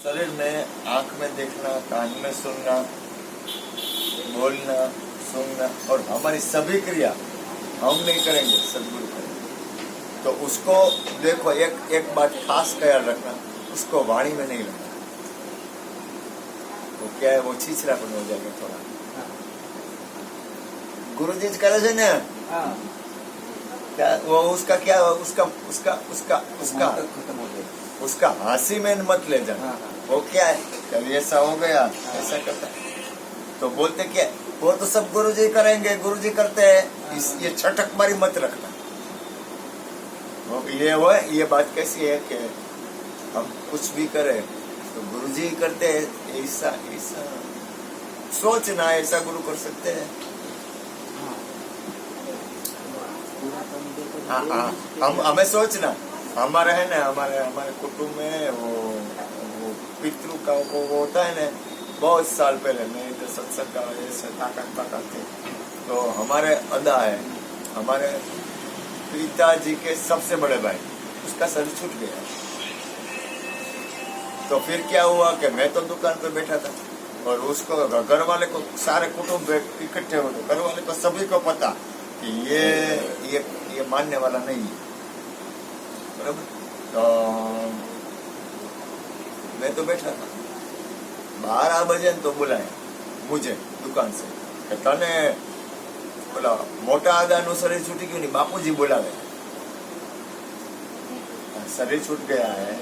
शरीर में आंख में देखना, कान में सुनना, बोलना, सुनना और हमारी सभी क्रिया हम नहीं करेंगे, सदगुरु करेंगे। तो उसको देखो, एक बात खास ख्याल रखना, उसको वाणी में नहीं लेना। वो क्या है, वो छीछरापन हो जाएगा थोड़ा। गुरुजी करे छे ने क्या वो उसका क्या उसका उसका उसका उसका उसका हंसी में मत ले जाना। वो क्या है, कभी ऐसा हो गया, ऐसा करता है तो बोलते क्या, वो तो सब गुरुजी करेंगे, गुरुजी करते हैं, ये छटक मारी मत रखना। वो ये बात कैसी है कि हम कुछ भी करें तो गुरुजी करते हैं, ऐसा ऐसा सोचना, ऐसा गुरु कर सकते हैं। हम हमें सोचना, हमारे है ना, हमारे कुटुंब में वो पितृ का वो होता है ना, बहुत साल पहले मैं तो सत्संग का ऐसे ताकत थे, तो हमारे अदा है, हमारे पिताजी के सबसे बड़े भाई, उसका शरीर छूट गया। तो फिर क्या हुआ कि मैं तो दुकान पे बैठा था और उसको घर वाले को, सारे कुटुंब इकट्ठे हो गए, घर वाले को सभी को पता कि ये मानने वाला नहीं है, बराबर। तो मैं तो बैठा था, 12 बजे तो बुलाए मुझे दुकान से कि तने बोला मोटा आदानु शरीर छूटी क्यों नहीं, बापूजी बोलावे, शरीर छूट गया है,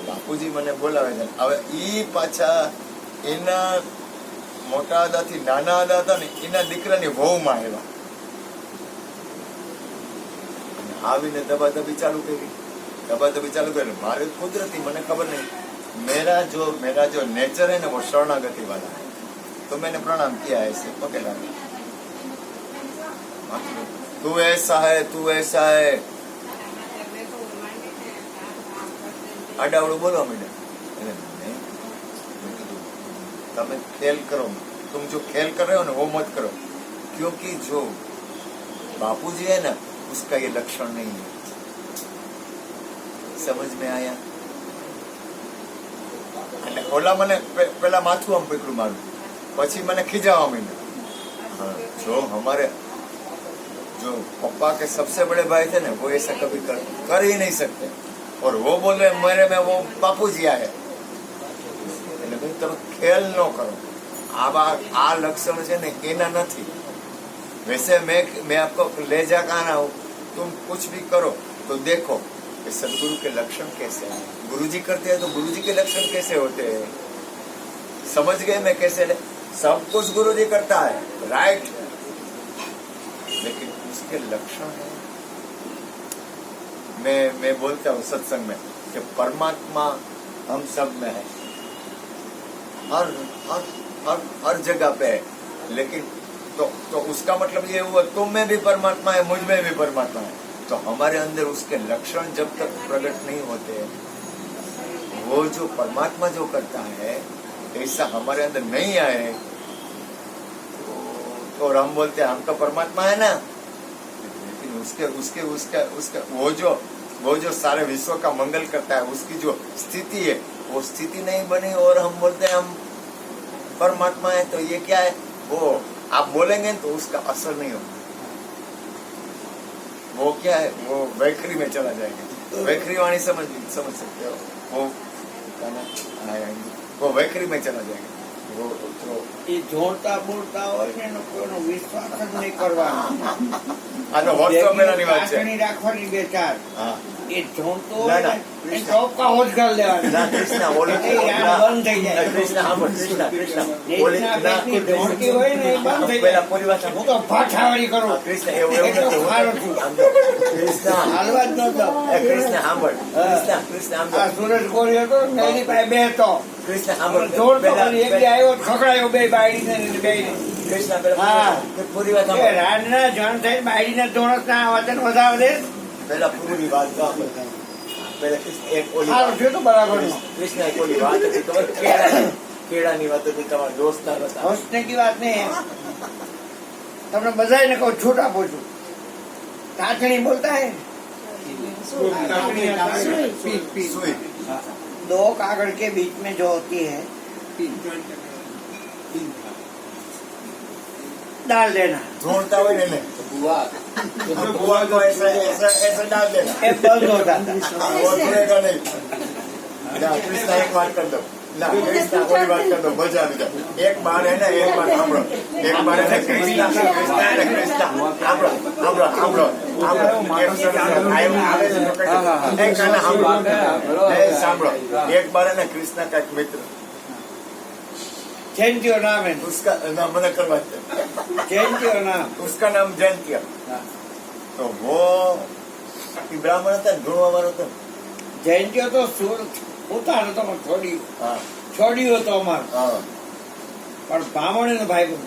बापूजी મને બોલાવે છે। હવે ઈ પાછા એના મોટા આદાથી નાના આદા હતા ને, એના દીકરાની વહુમાં આવ્યા, આવીને દબાદબી ચાલુ કરી। મારે કુદરતી, મને ખબર नहीं, मेरा जो नेचर है ना वो शरणागति वाला है, तो मैंने प्रणाम किया ऐसे पकड़ा, तू ऐसा है आडावड़ू बोलो मैंने तब खेल करो, तुम जो खेल कर रहे हो ना वो मत करो, क्योंकि जो बापूजी है ना उसका ये लक्षण नहीं है। समझ में आया? અને ઓલા મને પેલા માથું આમ પકડું મારું, પછી મને ખીજાવા માંડ્યા। हाँ, जो पप्पा के सबसे बड़े भाई थे ना, वो ऐसा कभी कर ही नहीं सकते, और वो बोले मेरे में वो बापूजी आए, તમે ખેલ ન કરો, આ લક્ષણ છે ને એના નથી। वैसे मैं आपको ले जा कर रहा हूँ, तुम कुछ भी करो तो देखो कि सदगुरु के लक्षण कैसे हैं। गुरुजी करते हैं तो गुरुजी के लक्षण कैसे होते हैं, समझ गए मैं कैसे? सब कुछ गुरुजी करता है, राइट, लेकिन उसके लक्षण है। मैं बोलता हूँ सत्संग में कि परमात्मा हम सब में है, हर जगह पे है, लेकिन तो उसका मतलब ये हुआ तुम में भी परमात्मा है, मुझ में भी परमात्मा है। तो हमारे अंदर उसके लक्षण जब तक प्रकट नहीं होते, वो जो परमात्मा जो करता है ऐसा हमारे अंदर नहीं आए, तो हम बोलते हैं हम तो परमात्मा है ना, लेकिन उसके वो जो सारे विश्व का मंगल करता है, उसकी जो स्थिति है वो स्थिति नहीं बनी, और हम बोलते हैं हम परमात्मा है। तो ये क्या है, वो आप बोलेंगे तो उसका असर नहीं होगा। वो क्या है, वो वैखरी में चला जाएगा। वैखरी वाणी समझ सकते हो, वो वैखरी में चला जाएगा। वो तो એ જોડતા બોલતા હોય ને એનો કોઈનો વિશ્વાસ જ નહીં કરવાનો। આ તો વર્ષો પહેલાની વાત છે, રાખણી રાખવાની બે ચાર। હા, એ જોડતો હોય ને એ ચોપકા હોજગાર લેવાનો। ના કૃષ્ણ ઓલી એ આમ બંધ થઈ જાય। કૃષ્ણ ઓલી ના જોડતી હોય ને એ બંધ થઈ પેલા જાય। પૂરી વાત હું તો ભાઠાવાળી કરું। કૃષ્ણ એવું નથી હારું છું। કૃષ્ણ હાલવા જ નતો। કૃષ્ણ સાંભળ, કૃષ્ણ આ સાંભળ, સુરજ કોરી હતો ને એની પાસે બેહતો। કૃષ્ણ સાંભળ, જોડતો કરી એક દી આવ્યો ખકડાયો બે બાયડીને ને બેયને। કૃષ્ણ પેલા હા। પૂરી વાત એ સાંભળ, રાતના જણ થઈને બાયડીને ધોણસ ના વચન વધારે દે। પેલા પૂરી વાત સાંભળ। પેલા કૃષ્ણ એક ઓલી હારું થયું તો બરાબર। કૃષ્ણ એક ઓલી વાત હતી ખબર, કેળાની વાત હતી, તમારા દોસ્તાર હતા। હસને की बात नहीं है। તમને બધાને કહું છોટા પૂછું, તાકણી બોલતા है સુઈ दो कागज के बीच में जो होती है डाल देना, ढूंढता हुए नहीं बुआ को ऐसा ऐसा ऐसा डाल देना, ये बंद होता था। वो ढूंढेगा नहीं। ना कृष्णा एक बात कर दो, ना कृष्णा कोई बात कर दो, मजा आ जाए। एक बार है ना, एक बार सामरो, एक बार है ना कृष्णा कृष्णा है ना कृष्णा, सामरो सामरो सामरो सामरो, एक बार है ना कृष्णा का एक मित्र, जयंतियो नाम है, उसका नाम मैंने करवाते, जयंतियो नाम, उसका नाम जयंतिया। तो वो ब्राह्मण था, ढूंढवा वाला था। जयंतियो तो होता नतो પણ છોડ્યું હતો અમાર, પણ બ્રાહ્મણ ને ભાઈ બન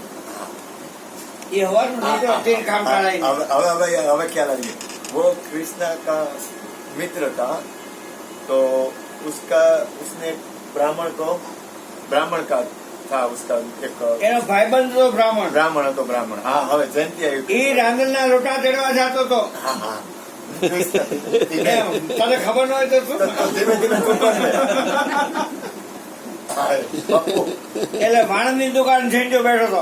એ હવાનું નીકળો તે કામ કરાય। હવે ખ્યાल आ गया, वो कृष्णा का मित्र था, तो उसने ब्राह्मण का था, उसका एक એનો ભાઈબંધ તો બ્રાહ્મણ, હતો ब्राह्मण। हाँ હવે जयंती आई। એ રાંદલના લોટા તેડવા જતો તો। हाँ हाँ તને ખબર ન હોય તો શું? ધીમે ધીમે એટલે વાણંદની દુકાન જઈને બેઠો તો,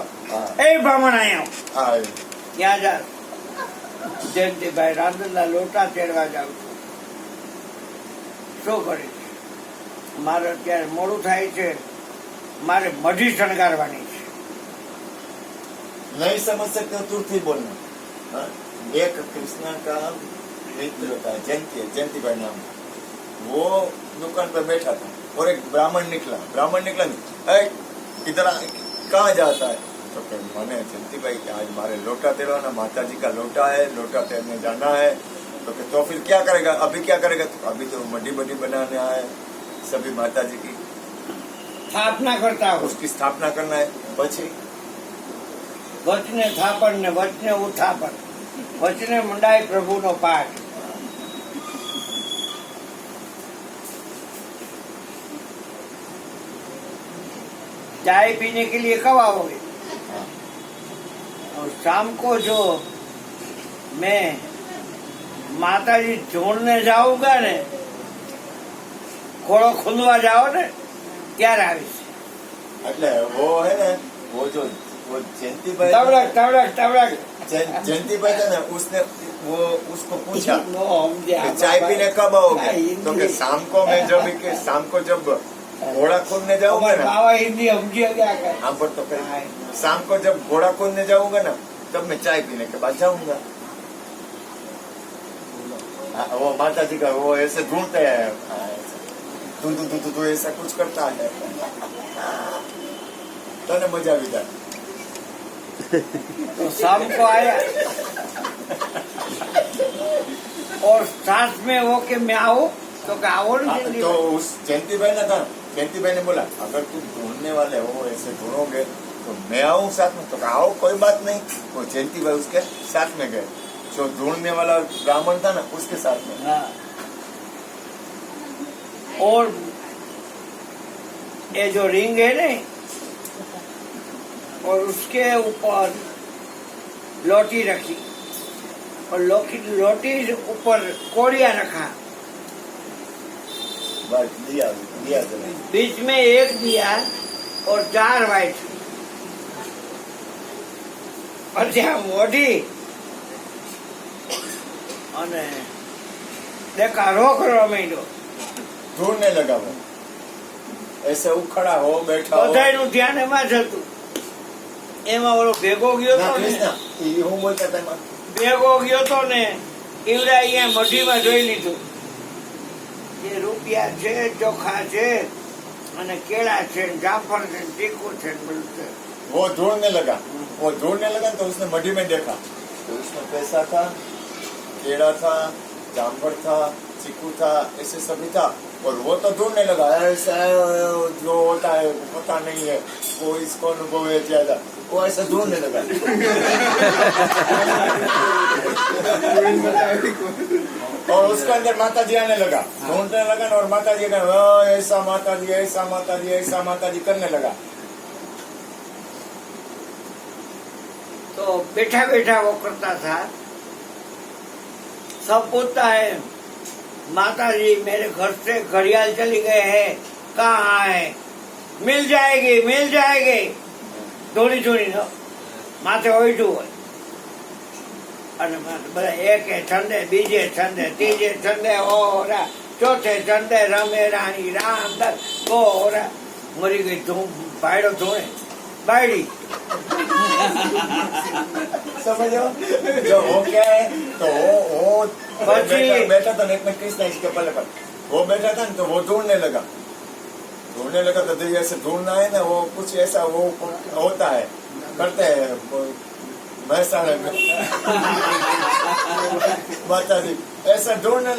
એ બ્રાહ્મણ અહીંયા આવ, ત્યાં જા જયંતિભાઈ રાંદલના લોટા તેડવા જાવ છું, શું કરીશ? મારે અત્યારે મોડું થાય છે, મારે મઢી શણગારવાની છે। नहीं समझ सकते हो तुरंत ही बोलना। हाँ? एक कृष्णा का मित्र था, जयंती भाई नाम, वो दुकान पर बैठा था और एक ब्राह्मण निकला नहीं, इधर कहाँ जाता है? तो मैंने जयंती भाई आज हमारे लोटा तेरवाना, माता जी का लोटा है, लोटा तेरने जाना है। तो फिर क्या करेगा? अभी क्या करेगा? तो अभी तो मड्डी बनाने आए, सभी माता जी की સ્થાપના કરતા હોય, उसकी स्थापना करना है। પછી વચને થાપણ ને વચને ઉથાપણ, વચને મંડાય પ્રભુનો પાઠ। चाय पीने के लिए कब आओगे? और शाम को जो मैं माता जी ढूंढने जाऊंगा ने, खोड़ो खुलवा जाओ ने, ત્યારે આવીશ। એટલે वो है ना, वो जयंती भाई તવડક તવડક તવડક जयंती भाई था ना, वो उसको पूछा નો સમજ્યા कि चाय पीने कब आओगे? तो कि शाम को मैं जब घोड़ा खोदने जाऊंगा ना, બાવા હિન્દી સમજી ગયા કે हाँ पर तो फिर शाम को जब घोड़ा खोदने जाऊंगा ना, तब मैं चाय पीने के बाद जाऊंगा। वो माता जी का वो ऐसे ढूंढते हैं, तू ऐसा कुछ करता है, तो ने मजा भी था। तो शाम को आया और साथ में वो कि मैं आऊं, तो क्या आओ ना? तो उस जयंती भाई ने कहा, जयंती भाई ने बोला अगर तुम ढूंढने वाले हो, ऐसे ढूंढोगे तो मैं आऊं साथ में। तो आओ कोई बात नहीं। वो जयंती भाई उसके साथ में गए, जो ढूंढने वाला ब्राह्मण था ना, उसके साथ में। हाँ। और ये जो रिंग है ना, और उसके ऊपर लोटी रखी, और लोटी ऊपर कोड़िया रखा, बस दिया बीच में एक दिया और 4 वाइट, और ત્યાં મોઢી અને દેખાડો કરવા માંડ્યો। ढूंढने लगा वो, ऐसे उखड़ा हो बैठा हो। બધાયનું ધ્યાન એમાં જ હતું। એમાં ઓલો ભેગો ગયો ना તો ને, कृष्णा, ये हूँ बोलता था मैं। ભેગો ગયો તો ને, ઈવડા અહીંયા મઢીમાં જોઈ લીધું કે રૂપિયા છે, ચોખા છે, અને કેળા છે, જાફર છે, તીખું છે, બધું છે। वो ढूंढने लगा तो उसने मड्डी में देखा, तो उसमें पैसा था, केड़ा था, जामफल था, चीकू था, ऐसे सभी था। और वो तो ढूंढने लगा, ऐसा जो होता है पता नहीं है, वो इसको अनुभव है ज्यादा, वो ऐसा ढूंढने लगा। और उसके अंदर माता जी आने लगा, ढूंढने लगा ना, और माता जी ने ऐसा माता जी ऐसा माता जी ऐसा माता जी करने लगा। तो बैठा बैठा वो करता था। सब पूछता है माता जी मेरे घर से घड़ियाल चली गए हैं, कहाँ है? मिल जाएगी मिल जाएगी। ધોળી ધોળી માથે ઓઈઠું હોય અને બધા એકે છંદે બીજે છંદે ત્રીજે છંદે ઓરા ચોથે છંદે રમે રાણી રામદાસ ઓરા મરી ગઈ ભાઈડો ધોણે બાયડી समझो जो हो क्या है तो वो बैठा था एक में कृष्णा इसके पल्ले पर वो बैठा था ना तो वो ढूंढने लगा तो जैसे ढूंढना है ना वो कुछ ऐसा वो होता है करते हैं महसाणा में माता जी ऐसा ढूंढने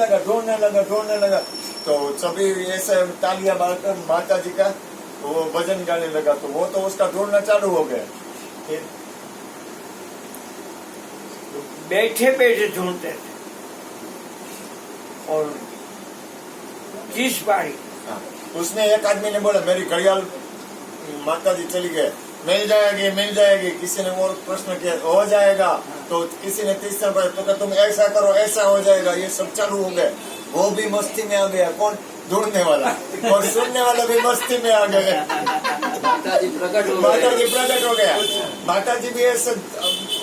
लगा तो सभी ऐसे तालियां मारकर माता जी का वो भजन गाने लगा तो वो तो उसका ढूंढना चालू हो गया। फिर बैठे बैठे ढूंढते थे और किस बारी उसने एक आदमी ने बोला मेरी घड़ियाल माता जी चली गए, मिल जाएगी। किसी ने और प्रश्न किया हो जाएगा तो किसी ने तीसरा बोला तो क्या तुम ऐसा करो ऐसा हो जाएगा। ये सब चालू हो गए। वो भी मस्ती में आ गया, कौन? ढूंढने वाला और सुनने वाला भी मस्ती में आ गए। माता जी प्रकट हो गया। माता जी भी ऐसे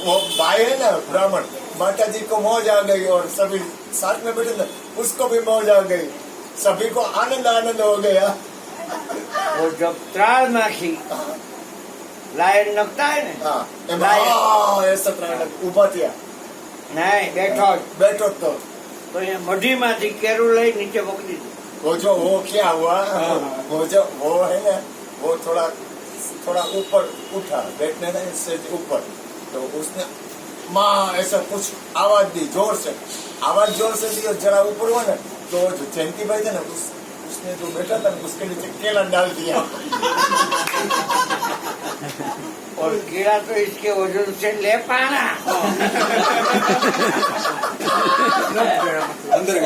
वो भाई है ना ब्राह्मण, माता जी को मौज आ गई और सभी साथ में बैठे थे उसको भी मौज आ गई, सभी को आनंद हो गया। वो जब त्राल नाखी लाइन नखता है ना ऐसा त्राल उभा थिया नहीं बैठो तो ये मઢી માંથી કેરું લઈ નીચે મૂકી દીધું। वो क्या हुआ वो है ना वो थोड़ा ऊपर उठा बैठने था इससे ऊपर तो उसने माँ ऐसा कुछ आवाज दी जोर से दी और जरा ऊपर हुआ ना तो जो जयंती भाई थे ना उसने जो बैठा था उसके नीचे केला डाल दिया और कीड़ा तो इसके वजन से ले पाना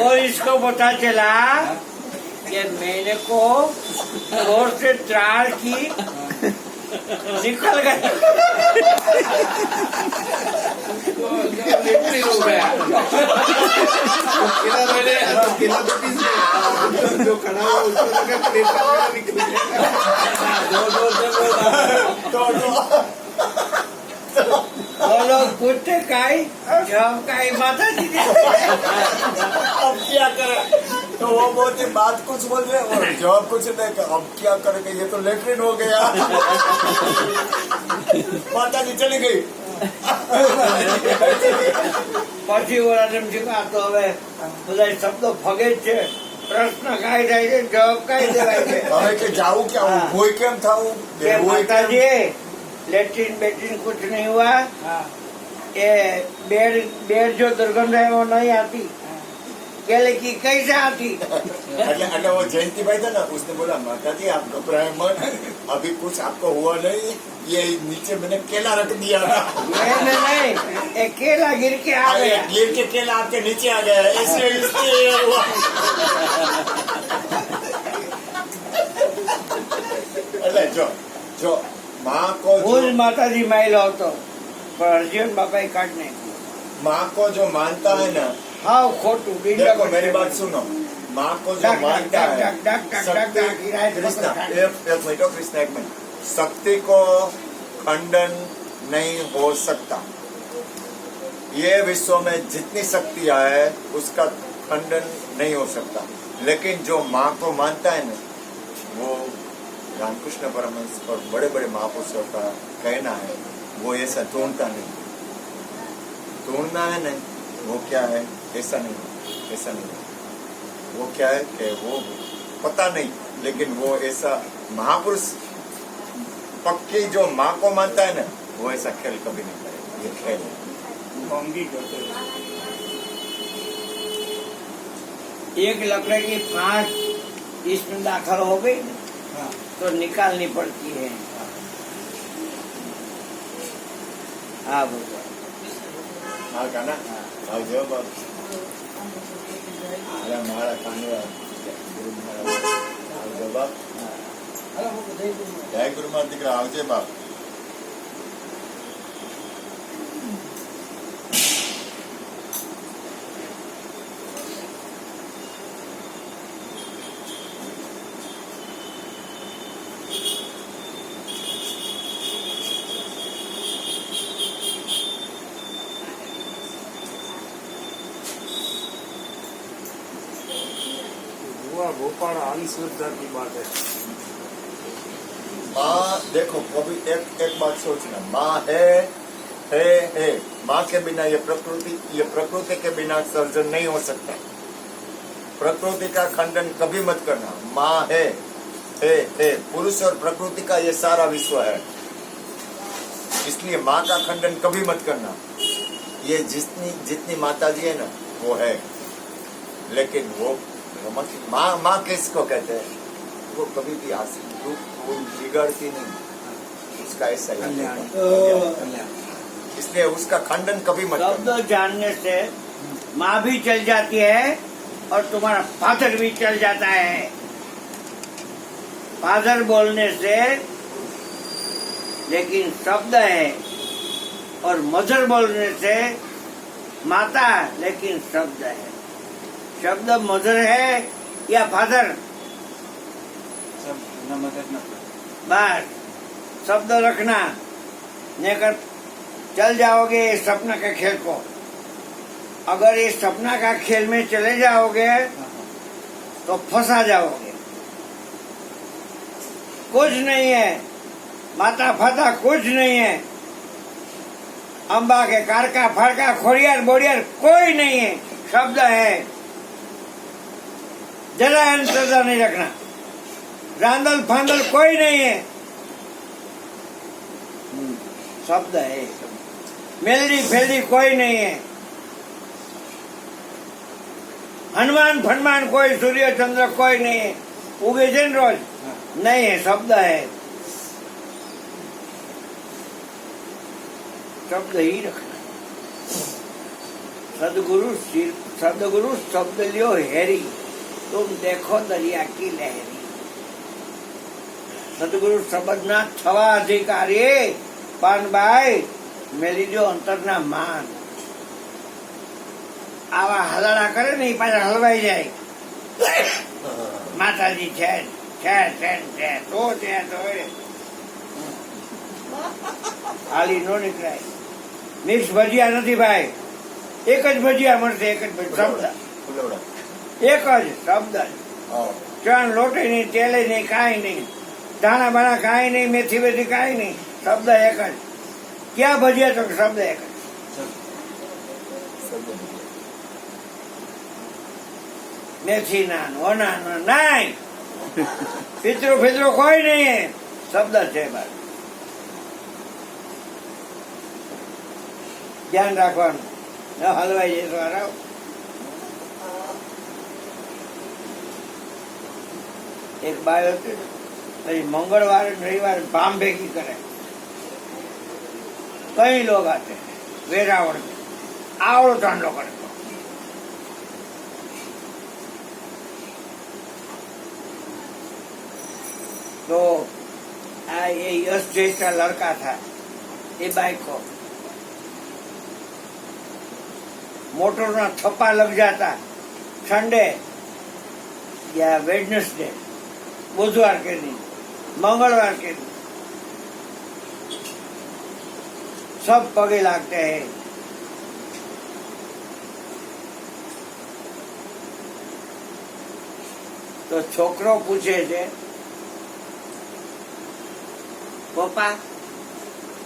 और इसको पता चला कि मैंने को जोर से त्राल की निकल गई हो गया जो खड़ा हुआ उसको निकल वो लोग पूछते काई जब काई माता जी अब क्या करे तो वो बोलते बात कुछ बोल रहे और जवाब कुछ नहीं। अब क्या करेंगे ये तो लेटरिन हो गया माता जी चली गई। પછી ઓલા એમ છે કે આ તો હવે બધા શબ્દો ફગે જ છે, પ્રશ્ન કાઈ થાય છે, જવાબ કાઈ દેવાય છે। હવે કે જાવું ક્યાં હોય કેમ થાવું કે માતાજી लेट्रिन बेट्रिन कुछ नहीं हुआ। ये बेड जो दुर्गंध है वो नहीं आती, केले की कैसे आती? એટલે वो जयंती भाई था ना उसने बोला माता जी आप घबराए मत, अभी कुछ आपको हुआ नहीं, ये नीचे मैंने केला रख दिया था। नहीं एक केला गिर के आ गया, गिर के केला आपके नीचे आ गया ऐसे इसलिए हुआ। એટલે જો माँ को माता जी माइल हो तो पर अर्जुन बाबा ही काटने माँ को जो मानता है ना हाँ खोटू देखो मेरी बात सुनो, माँ को जो मानता है कृष्ण एक मिनट शक्ति को खंडन नहीं हो सकता। ये विश्व में जितनी शक्तियां है उसका खंडन नहीं हो सकता, लेकिन जो माँ को मानता है ना वो रामकृष्ण परमहंस और बड़े बड़े महापुरुषों का कहना है वो ऐसा ढूंढता नहीं, ढूंढना है नहीं वो क्या है ऐसा नहीं वो क्या है कि वो पता नहीं, लेकिन वो ऐसा महापुरुष पक्की जो माँ को मानता है ना वो ऐसा खेल कभी नहीं करे। ये खेल एक लकड़ी की फांस इसमें दाखिल हो गई तो निकालनी पड़ती है। हाँ बोलो हाँ गाना हाँ जो बात अरे हमारा खाने जो बाप जय गुरु माता दिख रहा आवजे बाप પણ अंधश्रद्धा की बात है। माँ देखो कभी एक बात सोचना, माँ है माँ के बिना ये प्रकृति के बिना सर्जन नहीं हो सकता। प्रकृति का खंडन कभी मत करना। माँ है पुरुष और प्रकृति का ये सारा विश्व है, इसलिए माँ का खंडन कभी मत करना। ये जितनी माता जी है ना वो है, लेकिन वो माँ किसको कहते हैं? वो कभी भी हासिल वो बिगड़ती नहीं, उसका ऐसा ही है। इसलिए उसका खंडन कभी मत शब्द करना। जानने से माँ भी चल जाती है और तुम्हारा फादर भी चल जाता है। फादर बोलने से लेकिन शब्द है, और मदर बोलने से माता लेकिन शब्द है। शब्द मदर है या फादर, बस शब्द रखना, नहीं कर चल जाओगे इस सपना के खेल को। अगर इस सपना का खेल में चले जाओगे तो फंसा जाओगे। कुछ नहीं है, माता फाता कुछ नहीं है, अम्बा के कारका फाड़का खोड़ियार बोड़ियार कोई नहीं है, शब्द है। जरा अंतरदा नहीं रखना, रांदल फांदल कोई नहीं है, शब्द है। मेलडी फेलडी कोई नहीं है, हनुमान फनुमान कोई, सूर्य चंद्र कोई नहीं है, उगे जन रोज नहीं है, शब्द है। शब्द ही रखना। सदगुरु शब्द लियो हेरी, तुम देखो दरिया की लहरी। सदगुरु शब्द ना थवा अधिकारी पानबाई मेरी जो अंतर ना मान। आवा हलाड़ा करे नहीं पाછा हलवाई जाए। माताजी છે તો ખાલી નો નીકળાય। મિક્સ ભજીયા નથી ભાઈ, એક જ ભજીયા મળશે, એક જ શબ્દ, એક જ શબ્દ। ચણ લોટી નહીં, તેલે નહીં, કાંઈ નહીં, દાણા બાણા કાંઈ નહીં, મેથી બેથી કાંઈ નહીં, શબ્દ એક જ। ક્યાં ભજીયા તો શબ્દ એક જ। મેથી ના ઓના નહીં, પિતરો ફિતરો કોઈ નહીં, શબ્દ છે બસ। ધ્યાન રાખવાનું, ન હલવાઈ જશો। હારાવ એક બાય હતી, પછી મંગળવારે રવિવારે ભામ ભેગી કરે, કઈ લોગ આતે વેરાવળ આવડો ચાંદલો કરે। तो ये यश जैसा लड़का था, ये बाइक को मोटर ना थप्पा लग जाता संडे या वेडनेसडे, बुधवार के दिन, मंगलवार के दिन, सब पगे लागते हैं। तो छोकरो पूछे छे, पप्पा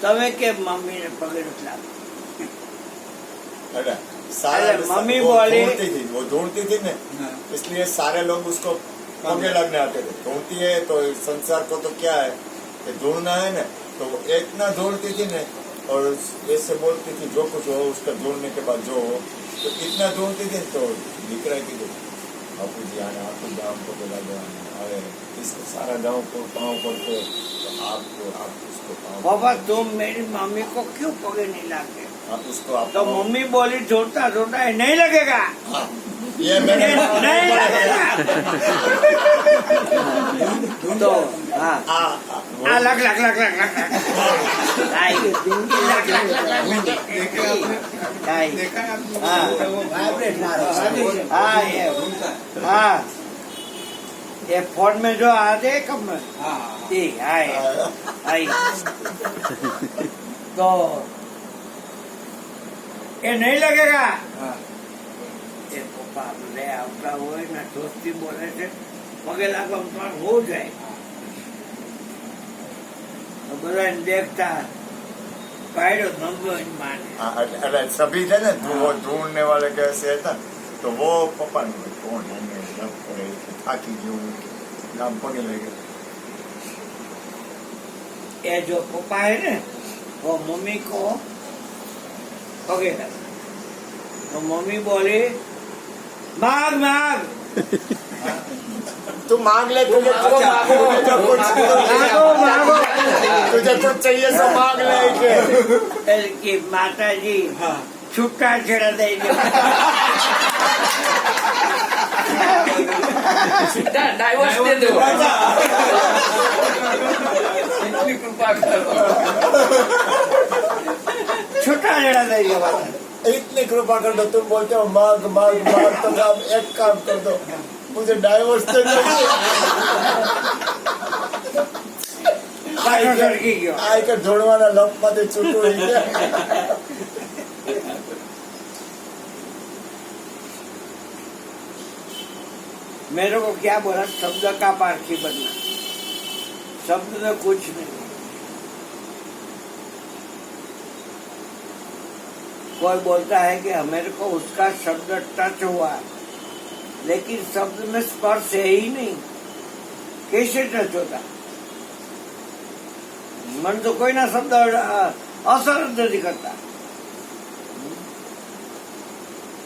तमे के मम्मी ने पगे नहीं लागो? मम्मी बोली वो ढूंढती थी ना, इसलिए सारे लोग उसको पगे लगने आते थे। ढूंढती है तो संसार को तो क्या है कि ढूंढना है ना, तो इतना ढूंढती थी ना, और ऐसे बोलती थी जो कुछ हो उसका ढूंढने के बाद जो हो, तो इतना ढूंढती थी तो दिख रही थी आपको जी आने, आपको गाँव को बोला गया, इसको सारा गाँव को पाँव पड़ते, तो आपको आप उसको पापा तुम मेरी मम्मी को क्यों पगे नहीं लाते? आप उसको आप तो मम्मी बोली ढूंढता ढूंढता है, नहीं लगेगा। हाँ, ये मैंने नहीं लगेगा। तो हाँ लग लग लग लग लग हाँ ये फोन में जो आते कब में ठीक आई तो ये नहीं लगेगा। ये पप्पा ले આવતા હોય ને દોસ્તી બોલે છે, પગે લાગવામાં તમારે હોવું જાય બધા દેખતા કાઢ્યો નંબર માને अरे सभी थे ना वो ढूंढने वाले कैसे था तो वो पापा ने कौन है थाकी गયું नाम पगे लगे ये जो पप्पा है ना वो मम्मी को पगे लगा तो मम्मी बोली मांग मांग तू मांग ले तुझे कुछ चाहिए तो मांग ले कि माता जी छुट्टा छेड़ा दे डाइवोर्स दे दो इतनी कृपा करो छुट्टा छेड़ा दे इतनी कृपा कर दो तुम बोलते हो मांग मांग मांग तो आप एक काम कर दो मुझे डाइवोर्स दे दो आयकर जोड़वाना लप माथे छूटू ही गया मेरे को क्या बोला शब्द का पारखी बनना शब्द में कुछ नहीं कोई बोलता है कि मेरे को उसका शब्द टच हुआ लेकिन शब्द में स्पर्श है ही नहीं कैसे टच होता मन तो कोई ना शब्द असर नहीं करता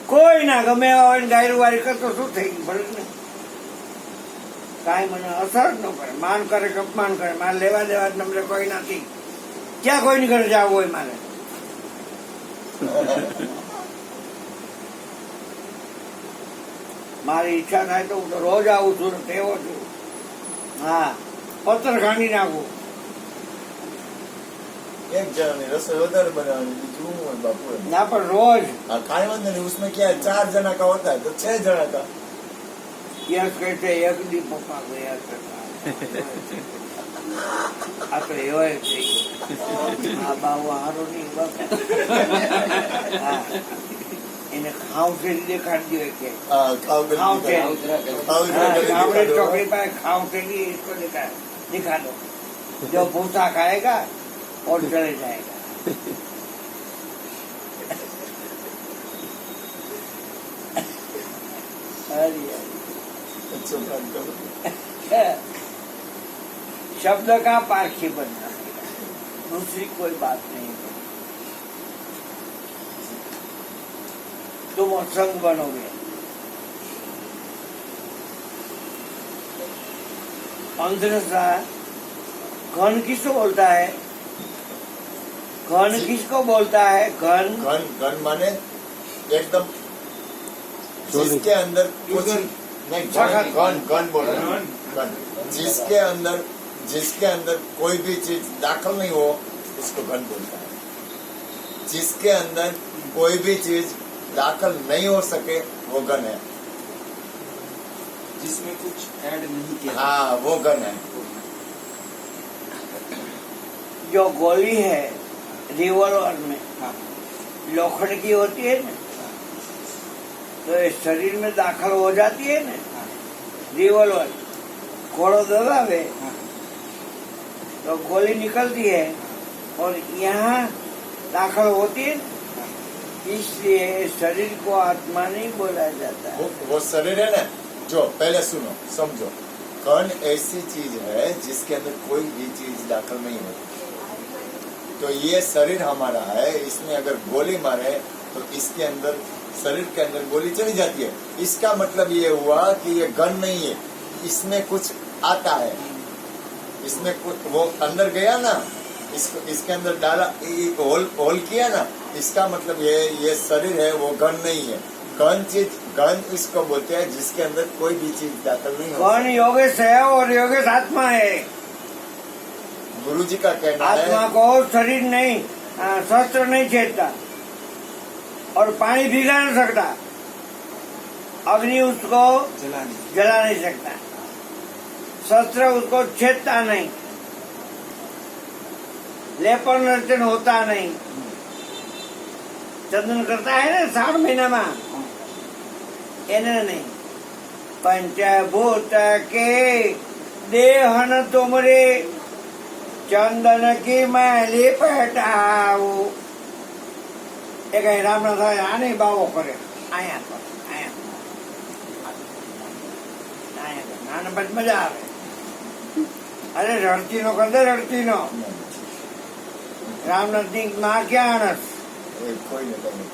कोई ना गमे गायरू वारी करतो શું થઈ ગયું ભલે ને કાંઈ મને અસર જ ન કરે માન કરે કે અપમાન કરે મારે લેવા દેવા જ નમને કોઈ નથી ક્યાં કોઈની ઘરે જવું હોય મારે મારી ઈચ્છા થાય તો હું તો રોજ આવું છું તેવો છું હા પથ્થર ખાંડી નાખું एक जना रसोई उधर बनानी क्यों बापू ना पर रोज खाने वाले नहीं उसमें क्या है 4 जना का होता है तो 6 जना का यस कहते एक दी पप्पा गया આ તો એવો થઈ આ બાવો હારો નહીં એને ખાવટેલી દેખાડી દો કે खावटेली चौकड़ी पर खावटेली इसको दिखा दो जो भूसा खाएगा और चले जाएगा शब्द का पारखी बनना दूसरी कोई बात नहीं तुम असंग बनोगे अंधरसा घन किसको बोलता है घन किसको बोलता है घन घन घन माने एकदम जिसके अंदर कुछ नहीं घन घन बोल रहे हैं घन जिसके अंदर कोई भी चीज दाखिल नहीं हो उसको घन बोलता है जिसके अंदर कोई भी चीज दाखिल नहीं हो सके वो घन है जिसमें कुछ ऐड नहीं किया हाँ वो घन है जो गोली है रिवॉल्वर में लोखंड की होती है ना तो ये शरीर में दाखिल हो जाती है ना रिवॉल्वर घोड़ो दबावे तो गोली निकलती है और यहाँ दाखिल होती है इसलिए शरीर को आत्मा नहीं बोला जाता है वो शरीर है ना जो पहले सुनो समझो कण ऐसी चीज है जिसके अंदर कोई भी चीज दाखिल नहीं होती तो ये शरीर हमारा है इसमें अगर गोली मारे तो इसके अंदर शरीर के अंदर गोली चली जाती है इसका मतलब ये हुआ कि ये गन नहीं है इसमें कुछ आता है इसमें कुछ वो अंदर गया ना इसको इसके अंदर डाला होल किया ना इसका मतलब ये शरीर है वो गन नहीं है गन इसको बोलते हैं जिसके अंदर कोई भी चीज दाखिल नहीं हो गन योगेश है और योगेश आत्मा है गुरु जी का कहना है आत्मा को शरीर नहीं शस्त्र नहीं छेदता और पानी भिगा नहीं सकता अग्नि उसको जला नहीं सकता शस्त्र उसको छेदता नहीं लेपन नर्तन होता नहीं चंदन करता है ना 7 महीना में एने नहीं पंचभूत के देहन तुमरे चंदन की मैली पटाऊ એ કઈ રામ ના થાય આને બાવો કરે અહીંયા નાના બસ મજા આવે અરે રડતી નો કરદે રડતી નો રામનાથની માં ક્યાં આણસ એ કોઈને ગમે.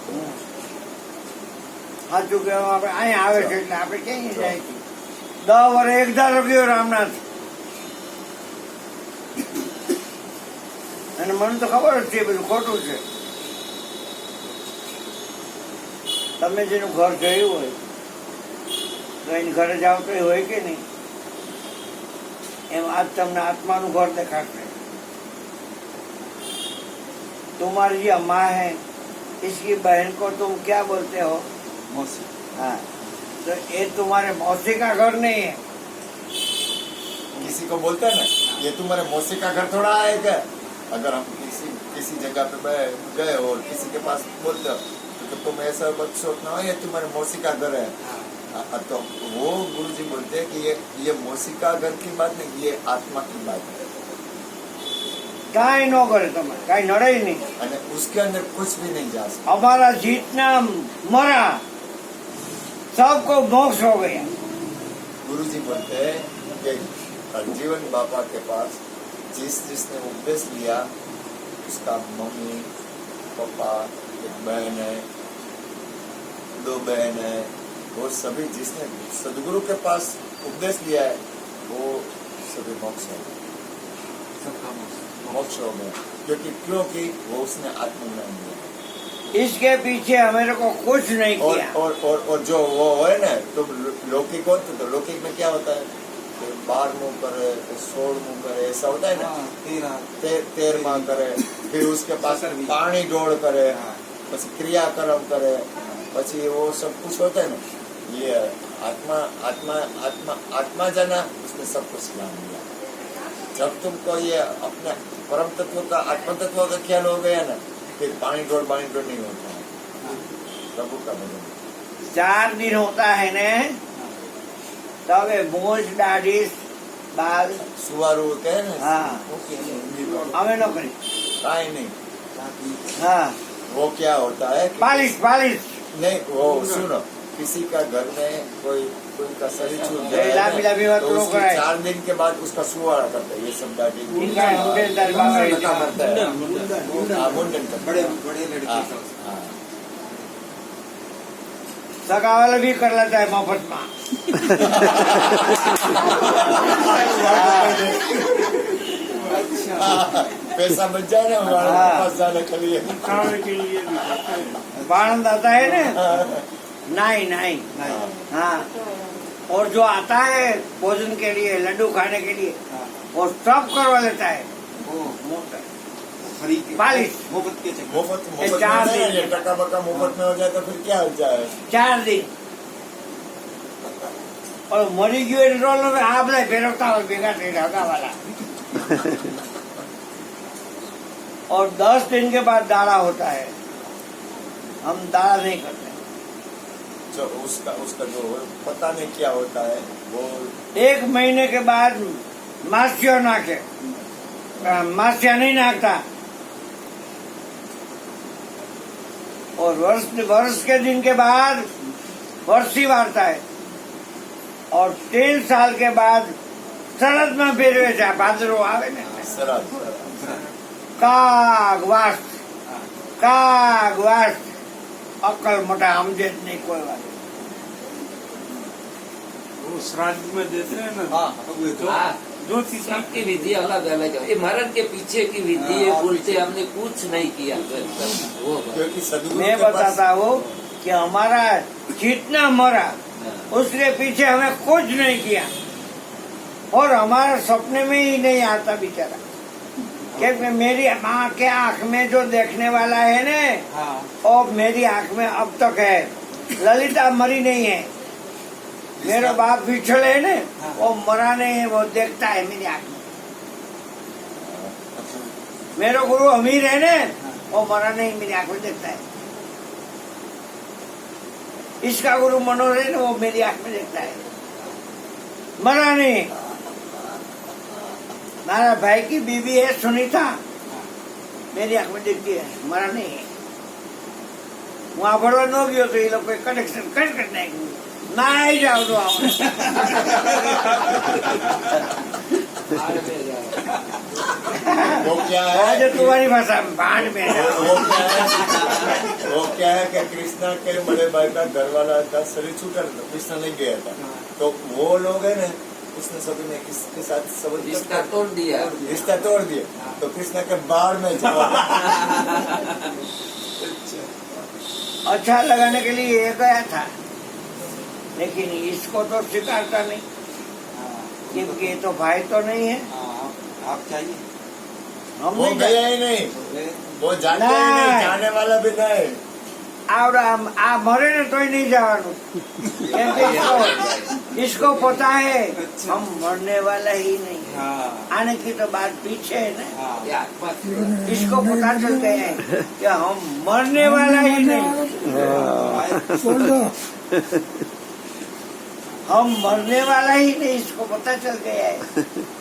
સાચું કહેવા આપણે અહીંયા આવે છે એટલે આપણે ક્યાંય જાય 10 વર્ષ એક ધારો ગયો રામનાથ અને મને તો ખબર જ છે બધું ખોટું છે. તમે જેનું ઘર જોયું હોય તો એની ઘરે જાવ તો હોય કે નહીં એમ આજ તમને આત્માનું ઘર દેખાશે. तुम्हारी जो माँ है इसकी बहन को तुम क्या बोलते हो? मौसी. हाँ तो ये तुम्हारे मौसी का घर नहीं है. किसी को बोलते हैं ना ये तुम्हारे मौसी का घर थोड़ा है क्या. अगर हम किसी जगह पे गए और किसी के पास बोलते हो तो तुम ऐसा मत सोचना हो ये तुम्हारे मौसी का घर है. तो वो गुरुजी बोलते हैं कि ये मौसी का घर की बात नहीं ये आत्मा की बात है. काई नो करे तुम्हें काई नड़े ही नहीं. અને उसके अंदर कुछ भी नहीं जा सकता. हमारा जीतना मरा सबको मोक्ष हो गया. गुरुजी बोलते हैं कि जीवन बाबा के पास जिसने उपदेश लिया उसका मम्मी पापा एक बहन है 2 बहन है वो सभी जिसने सदगुरु के पास उपदेश लिया है वो सभी मोक्ष हो गए. सबका मौसी. मोक्ष हो गए क्योंकि वो उसने आत्मज्ञान दिया. इसके पीछे हमारे को कुछ नहीं किया. और जो वो है ना तो लौकिक होते तो लौकिक में क्या होता है 12 मुंह करे 16 मुंह करे ऐसा होता है ना. 13 करे फिर उसके पास पानी डोड़ करे પછી क्रियाक्रम करे પછી वो सब कुछ होता है ना. ये आत्मा आत्मा आत्मा आत्मा जाना उसने सब कुछ ज्ञान दिया. जब तुमको ये अपने परम तत्व का आत्म तत्व का ख्याल हो गया ना फिर पानी डोड़ नहीं होता है. प्रभु का भजन 4 दिन होता है ने तब मोज दाढ़ी बाल सुवारू होते हैं ना. हाँ हमें न करी काई नहीं. हाँ वो क्या होता है कि पालिश नहीं वो सुनो किसी का घर में कोई का शरीर छूट जाए लाभी ना, बात तो लोग उसके कराए. 4 दिन के बाद उसका सुवाड़ा करते हैं ये सब दाढ़ी इनका मुंडन दरबार में करता है. हाँ, मुंडन करते बड़े हैं. बड़े लड़के हाँ, का. हाँ. सगा वाला भी कर लेता है मफत में. पैसा बच जाए ना हमारे हाँ. पास जाने के लिए. बाणंद आता है ना नहीं हाँ और जो आता है भोजन के लिए लड्डू खाने के लिए वो सब करवा लेता है. फ्री पालिश मुफ्त के चक्कर. मुफ्त ये मुफ्त 4 में दिन. नहीं, टका बका मुफ्त में हो जाए तो फिर क्या हो जाए. 4 दिन और मरी गयो रोल में आप ले फेरवता हो भेगा नहीं लगा वाला. और 10 दिन के बाद दाड़ा होता है. हम दाड़ा नहीं करते. जो उसका जो पता नहीं क्या होता है वो 1 महीने के बाद मास्यो नाखे मास्या नहीं नाखता. और वर्ष के दिन के बाद वर्षी वारता है. और 3 साल के बाद शरद में फेरवे છે. ભાદરવો આવે ને सरल કાગવાસ અક્કલ મોટા સમજે જ નહીં કોઈ વાત. वो श्राद्ध में देते हैं ना हाँ हाँ। जो सबकी विधि अलग अलग है. ये मरण के पीछे की विधि है. बोलते हमने कुछ नहीं किया. वो क्योंकि सदगुरु मैं के पास बताता हूँ कि हमारा जितना मरा उसके पीछे हमें कुछ नहीं किया. और हमारे सपने में ही नहीं आता बेचारा. क्योंकि मेरी माँ के आंख में जो देखने वाला है ना और मेरी आंख में अब तक है. ललिता मरी नहीं है. मेरा बाप बिछड़ है ना वो मरा नहीं है. वो देखता है मेरी आंख में. मेरा गुरु अमीर है ना वो मरा नहीं मेरी आंख में देखता है. इसका गुरु मनोहर है ना वो मेरी आंख में देखता है. मरा नहीं। मारा भाई की बीवी है सुनीता, मेरी आंख में दिखती है, मरा नहीं है। वहां भरवा न गयो तो ये लोग कनेक्शन कट करने ना आई जाओ तो वो क्या है आज तुम्हारी भाषा में भाड़ में जाओ। वो क्या है कि कृष्णा के बड़े भाई का घर वाला था, शरीर छूटा था, कृष्णा नहीं गया था, तो वो लोग है ना, उसने सभी ने किसके साथ सब रिश्ता तोड़ दिया। रिश्ता तोड़ दिया, तो कृष्णा के बाढ़ में जाओ। अच्छा लगाने के लिए ये गया था, लेकिन इसको तो स्वीकारता नहीं, क्योंकि ये तो भाई तो नहीं है। आप चाहिए हम वो नहीं गया ही नहीं, वो जानते ही नहीं, जाने वाला भी नहीं। और आ मरे ने तो ही नहीं जावानु, इसको पता है हम मरने वाला ही नहीं है। आने की तो बात पीछे है ना, ये आत्मा इसको पता चल गया है कि हम मरने वाला ही नहीं, हम मरने वाला ही नहीं, इसको पता चल गया है।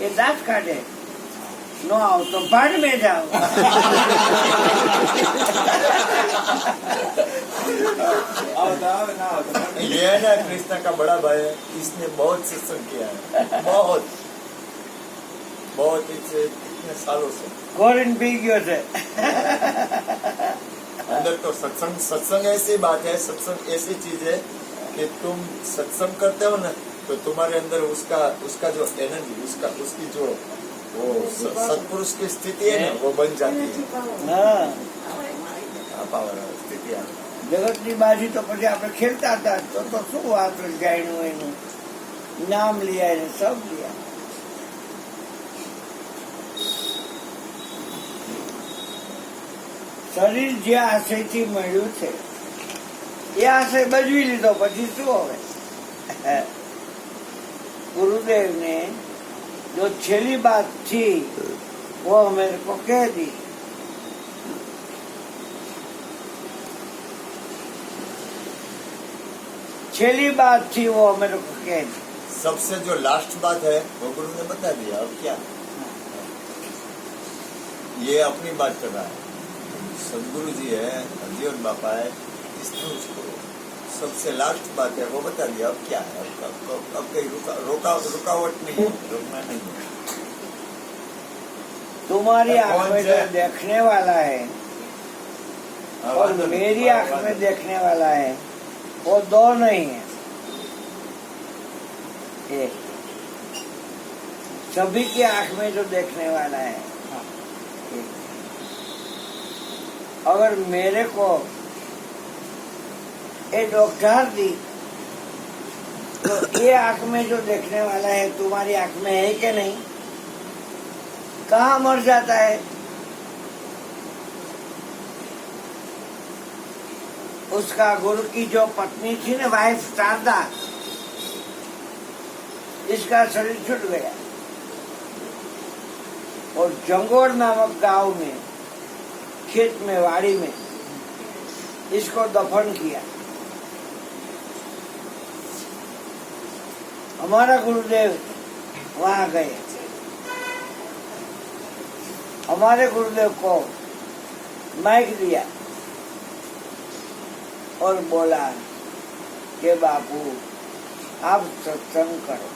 ये दांत काटे नो आओ तो बाढ़ में जाओ। ये है ना कृष्णा का बड़ा भाई है, इसने बहुत सत्संग किया है, बहुत बहुत इतने सालों से गोरिन पी गयो थे। अंदर तो सत्संग ऐसी बात है, सत्संग ऐसी चीज है कि तुम सत्संग करते हो ना, तो तुम्हारे अंदर उसका जो एनर्जी, उसकी जो वो सत्पुरुष की स्थिति है ना, वो बन जाती है। हाँ, पावर स्थिति आ जगत की बाजी तो પછી આપણે ખેલતા હતા તો શું વાત જાણ્યું એનું નામ लिया એને सब लिया। શરીર જે આશયથી મળ્યું છે એ આશય બજવી લીધો, પછી શું હવે? गुरुदेव ने जो छेली बात थी वो मेरे को कह दी। छेली बात थी वो मेरे को कह दी। सबसे जो लास्ट बात है वो गुरु ने बता दिया। अब क्या, ये अपनी बात कर रहा है, सदगुरु जी है, जीवन बापा है, इसने उसको सबसे लास्ट बात है वो बता दिया। अब क्या है, अब कहीं रुकावट नहीं है, रुकना नहीं है। तुम्हारी आंख में जो देखने वाला है और मेरी आंख में देखने वाला है वो दो नहीं है, एक। सभी की आंख में जो देखने वाला है एक। अगर मेरे को ये डॉक्टर दी तो ये आंख में जो देखने वाला है तुम्हारी आंख में है कि नहीं? कहाँ मर जाता है? उसका गुरु की जो पत्नी थी ना, वाइफ शारदा, इसका शरीर छूट गया और जंगोर नामक गांव में, खेत में, वाड़ी में इसको दफन किया। हमारा गुरुदेव वहां गए, हमारे गुरुदेव को माइक दिया और बोला कि बापू आप सत्संग करो,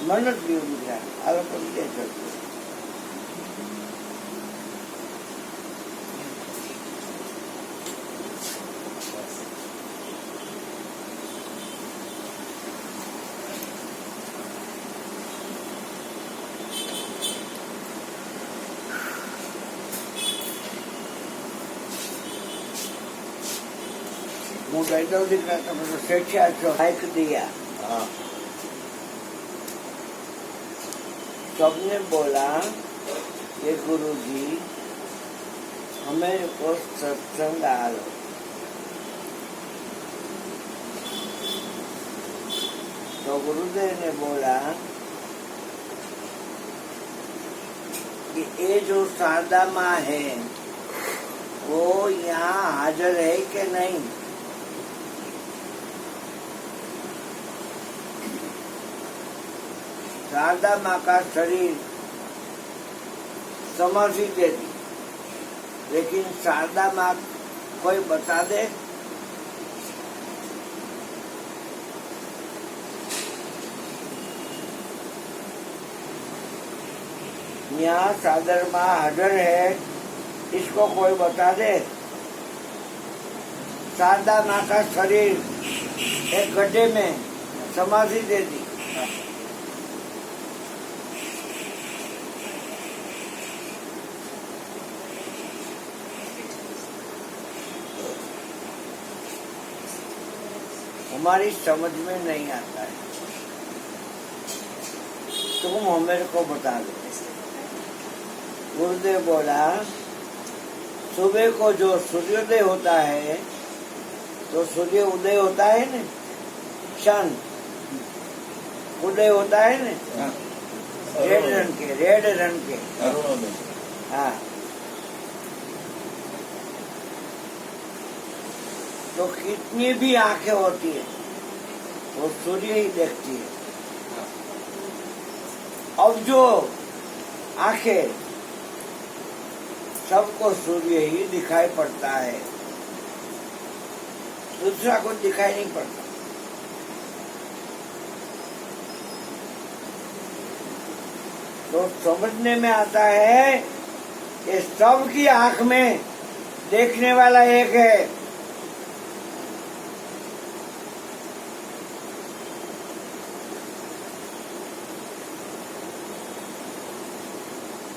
मन्नत भी उनका अलग दे सकते। હું બેઠો દીકરા તમે તો શેઠિયા છો, માઇક दिया। हाँ, सबने बोला ये गुरु जी हमें को सत्संग डालो। तो गुरुदेव ने बोला कि ये जो शारदा माँ है वो यहाँ हाजिर है कि नहीं? शारदा माँ का शरीर समाधि दे दी, लेकिन शारदा माँ कोई बता दे यहाँ सादर माँ हाजिर है, इसको कोई बता दे। शारदा माँ का शरीर एक गड्ढे में समाधि दे दी। हमारी समझ में नहीं आता है, तुम मेरे को बता दो। गुरुदेव बोला, सुबह को जो सूर्योदय होता है तो सूर्य उदय होता है न, सन उदय होता है न, रेड रंग के हाँ, तो कितनी भी आंखें होती है वो सूर्य ही देखती है। अब जो आंखें सबको सूर्य ही दिखाई पड़ता है, दूसरा को दिखाई नहीं पड़ता। तो समझने में आता है कि सबकी आंख में देखने वाला एक है।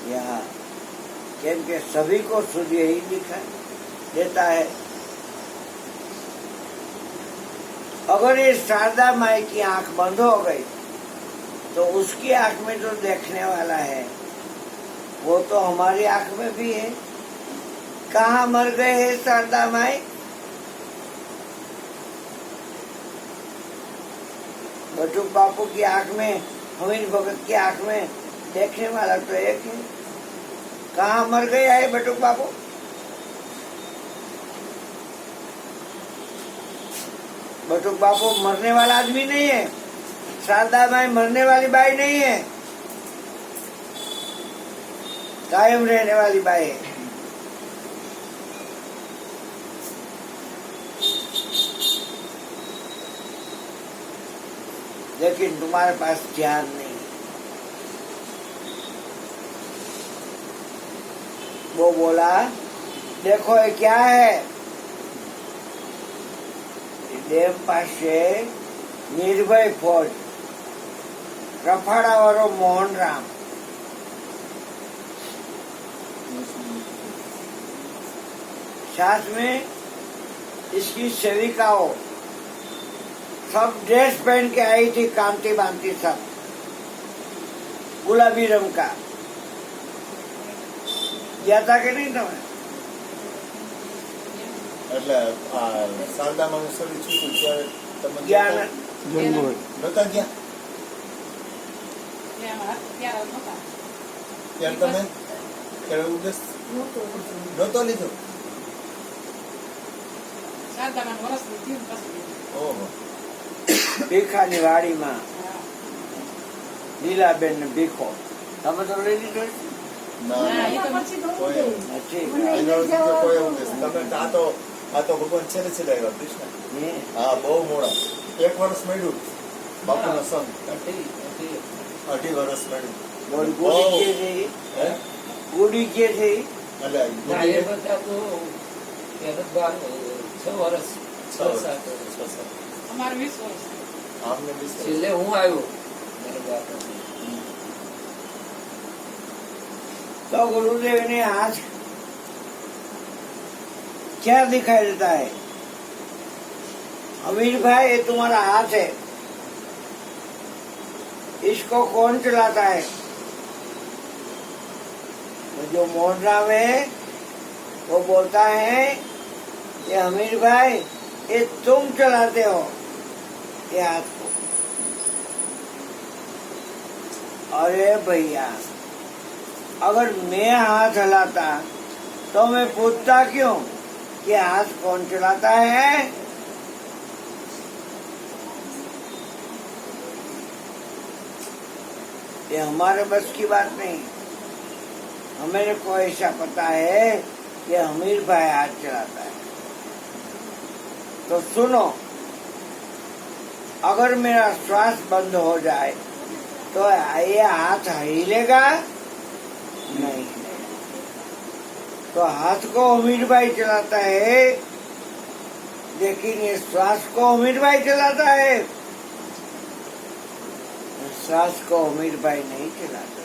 यहाँ क्योंकि सभी को सूर्य ही दिखाई देता है। अगर ये शारदा माई की आंख बंद हो गई तो उसकी आंख में जो देखने वाला है वो तो हमारी आंख में भी है। कहाँ मर गए हैं शारदा माई? बटुक बापू की आंख में, हमीर भगत की आंख में देखने वाला तो एक है। कहाँ मर गया है बटुक बापू? बटुक बापू मरने वाला आदमी नहीं है, शारदा माई मरने वाली बाई नहीं है, कायम रहने वाली बाई है। लेकिन तुम्हारे पास ध्यान नहीं। वो बोला, देखो ये क्या है? डेम पासे निर्भय फौज, रफाड़ा वालो मोहन राम, साथ में इसकी सेविकाओं सब ड्रेस पहन के आई थी, कांति बांति सब गुलाबी रंग का। ગયા તા કે નહીં તમે? એટલે શારદામાનું શરીર છૂટ્યું ત્યારે તમે ગયા નતા ગયા? ત્યારે તમે ત્યારે ઉદ્દેશ નતો લીધો? ઓહો. ભીખાની વાડીમાં લીલાબેન ને ભીખો તમે તો લઈ લીધો ના કોઈ ઉદ્દેશ તમે આ તો ભગવાન છેલ્લે છેલ્લે આવ્યા કૃષ્ણ. હા, બહુ મોડા. 1 વર્ષ મળ્યું બાપુના સંગ, 2.5 વર્ષ મળ્યું. ગુડી કે છે એટલે ના, એ બધા તો 6 વર્ષ 6-7 વર્ષ. અમારે 20 વર્ષ. આમને બી છેલ્લે હું આવ્યો મારા બાપ. तो गुरुदेव ने आज क्या दिखाई देता है? अमीर भाई, ये तुम्हारा हाथ है, इसको कौन चलाता है? तो जो मोहन राम है वो बोलता है कि अमीर भाई ये तुम चलाते हो ये हाथ को। अरे भैया, अगर मैं हाथ हिलाता तो मैं पूछता क्यों कि हाथ कौन चलाता है? ये हमारे बस की बात नहीं। हमें को ऐसा पता है कि हमीर भाई हाथ चलाता है। तो सुनो, अगर मेरा श्वास बंद हो जाए तो ये हाथ हिलेगा नहीं हिलेगा। तो हाथ को हमीर भाई चलाता है, लेकिन ये श्वास को हमीर भाई चलाता है। श्वास को हमीर भाई नहीं चलाता।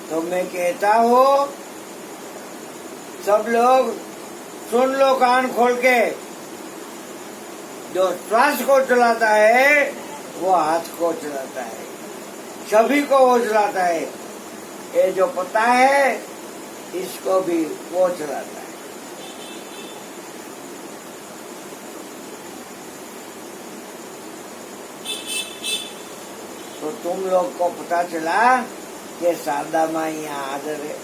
तो मैं कहता हूँ, सब लोग सुन लो कान खोल के, जो श्वास को चलाता है वो हाथ को चलाता है, सभी को वो चलाता है। ये जो पता है इसको भी वो चलाता है। तो तुम लोग को पता चला कि शारदा माँ यहाँ हाजिर है।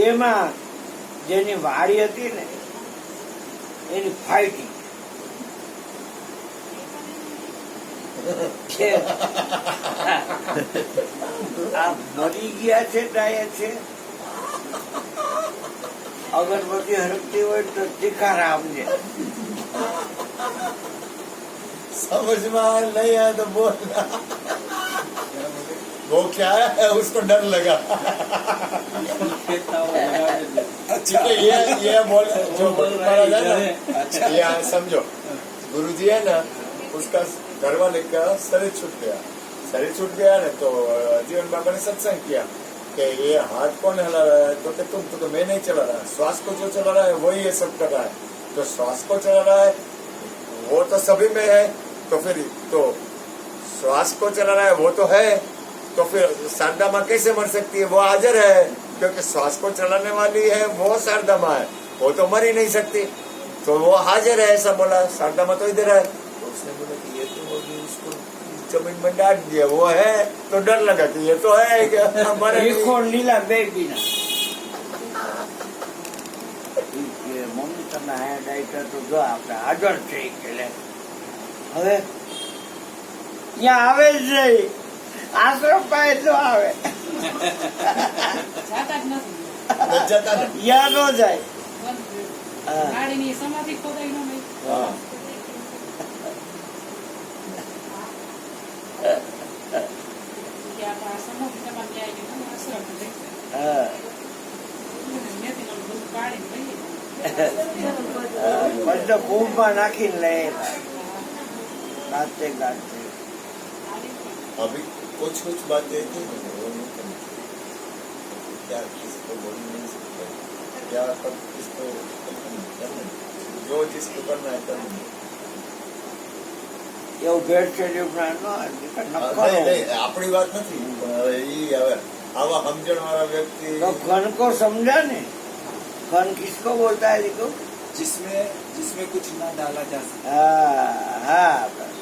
એમાં જેની વાડી હતી ને એની ફાઇટિંગ આ મરી ગયા છે ડાયા છે, અગરબત્તી હરકતી હોય તો તીખારામ છે। समझ में नहीं आया तो बोल। वो क्या है, उसको डर लगा। ठीक है, ये बोल जो महाराज है ना, ये समझो, गुरुजी है ना, उसका घर वाले का शरीर छूट गया। शरीर छूट गया ना, तो जीवन बाबा ने सत्संग किया कि ये हाथ कौन हिला रहा है, तो कि तुम तो मैं नहीं चला रहा, श्वास को जो चला रहा है वही ये सब कर रहा है। तो श्वास को चला रहा है वो तो सभी में है, तो फिर तो श्वास को चला रहा है वो तो है, तो फिर शारदा माँ कैसे मर सकती है? वो हाजिर है, क्योंकि श्वास को चलाने वाली है वो शारदा माँ है, वो तो मर ही नहीं सकती, तो वो हाजिर है ऐसा बोला। शारदा माँ तो इधर है, तो उसने बोला कि ये तो अभी उसको जमीन में डाल दिया, वो है, तो डर लगा कि ये तो है क्या हमारे नीला बेबी ना મમ્મી તમે આયા ડાયટર તો જો આપણે હાજર છે એટલે હવે ત્યાં આવે જ નહીં, આશ્રમ પાસે જો આવે ત્યાં ન જાય। સમાધિ ખોદાઈ ન નહીં। સમાધિ તમારે આશ્રમ પાડી લઈએ બધો કુંભમાં નાખીને લે ગાતે ગાતે। अभी कुछ बातें थी वो नहीं करनी, क्या किसको बोल नहीं सकते, क्या कब किसको करना, जो जिसको करना है करना। એવું ભેટ ચડ્યું આપણી વાત નથી, ઈ હવે આવા સમજણ વાળા વ્યક્તિ तो घन को समझा ने, घन किसको बोलता है देखो, जिसमें कुछ ना डाला जा सके। हाँ बस।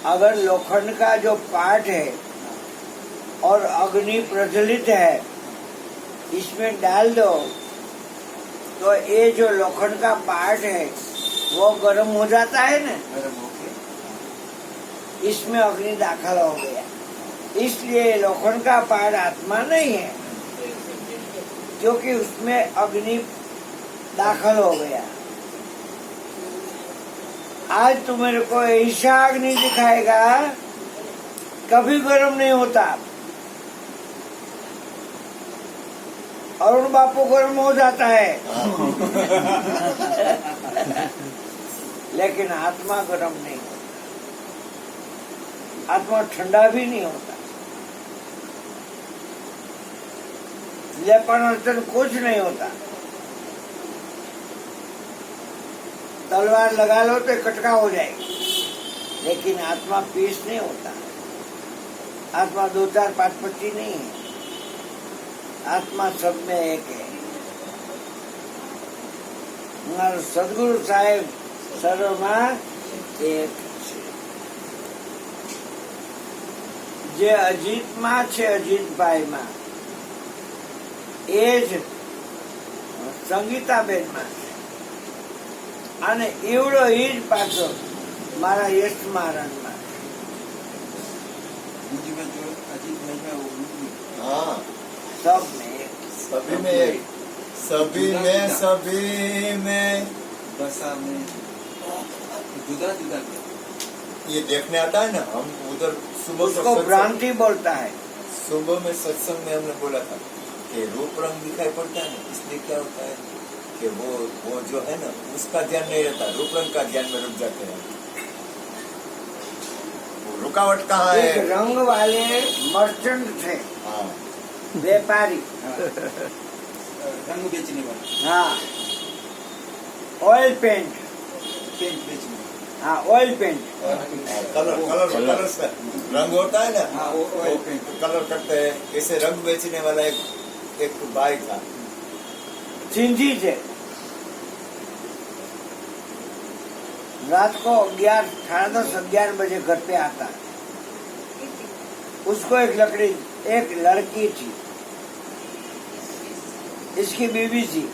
अगर लोखंड का जो पार्ट है और अग्नि प्रज्वलित है, इसमें डाल दो तो ये जो लोखंड का पार्ट है वो गर्म हो जाता है ना, गर्म होके इसमें अग्नि दाखिल हो गया। इसलिए लोखंड का पार्ट आत्मा नहीं है, क्योंकि उसमें अग्नि दाखिल हो गया। आज तू मेरे को ऐसा अग्नि दिखाएगा कभी गर्म नहीं होता। अरुण बापू गर्म हो जाता है लेकिन आत्मा गर्म नहीं होता, आत्मा ठंडा भी नहीं होता। लेपन अर्चन कुछ नहीं होता। तलवार लगा लो तो कटका हो जाएगी, लेकिन आत्मा पीस नहीं होता। आत्मा 2 4 5 25 नहीं है, आत्मा सब में एक है। हमारे सदगुरु साहेब सर्वમાં એક છે। જે અજીતમાં છે, અજીતભાઈમાં, એ જ સંગીતાબેનમાં છે. અને એવડો એ જ પાછો મારા યશ મહારાજમાં છે. मुझ में जो अजीत भाई में वो मुझ हाँ સબ મેં એક. सभी में एक, सभी में बसा में जुदा जुदा ये देखने आता है ना, हम उधर सुबह को उसको सत्संग- भ्रांति बोलता है. सुबह में सत्संग में हमने बोला था कि रूप रंग दिखाई पड़ता है ना, इसलिए क्या होता है कि वो जो है ना उसका ध्यान नहीं रहता, रूप रंग का ध्यान में रुक जाते हैं. वो रुकावट कहाँ एक है? रंग वाले मर्चेंट थे, हाँ व्यापारी. रंग बेचने वाला, हाँ, ऑयल पेंट. पेंट बेचने हाँ, ऑयल पेंट. कलर से रंग होता है ना, हाँ, वो वो पेंट. कलर करते हैं. ऐसे रंग बेचने वाला एक भाई था. सिंधी थे. रात को 11, 11:30 बजे घर पे आता. उसको एक लड़की थी, इसकी बीवी थी.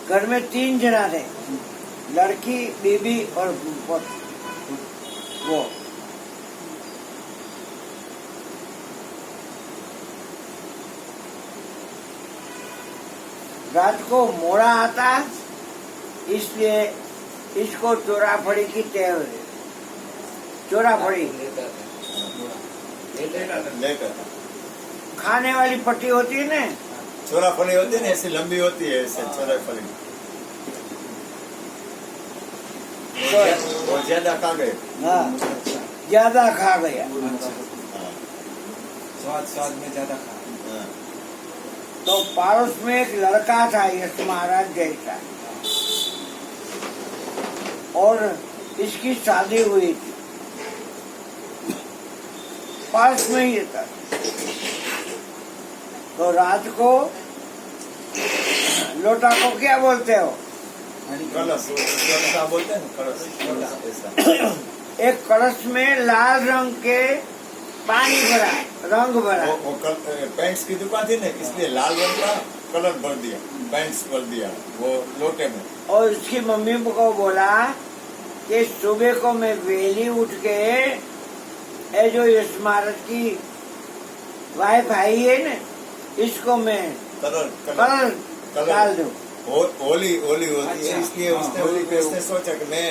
घर में 3 जना थे, लड़की, बीबी और वो. रात को मोड़ा आता, इसलिए इसको चोराफड़ी की टेव है. चोराफड़ी लेकर खाने वाली पट्टी होती है ना, छोरा फली होती है ना, ऐसी लंबी होती है, ऐसे छोरा फली. वो ज्यादा खा गए. हाँ, ज्यादा खा गया. हाँ, स्वाद में ज्यादा खा. हाँ. तो पाड़ोस में एक लड़का था यश महाराज जैसा, और इसकी शादी हुई थी. पास में ही था. तो रात को लोटा को क्या बोलते हो? कलश क्या बोलते हैं ना, कलश ऐसा. एक कलश में लाल रंग के पानी भरा, रंग भरा. वो पेंट्स की दुकान थी ना, इसलिए लाल रंग का कलर भर दिया, पेंट्स भर दिया वो लोटे में. और उसकी मम्मी को बोला कि सुबह को मैं वेली उठ के ये जो यश महाराज की वाइफ आई है ना, इसको मैं कलर डाल दूं. होली होती है, इसलिए हाँ, उसने सोचा कि मैं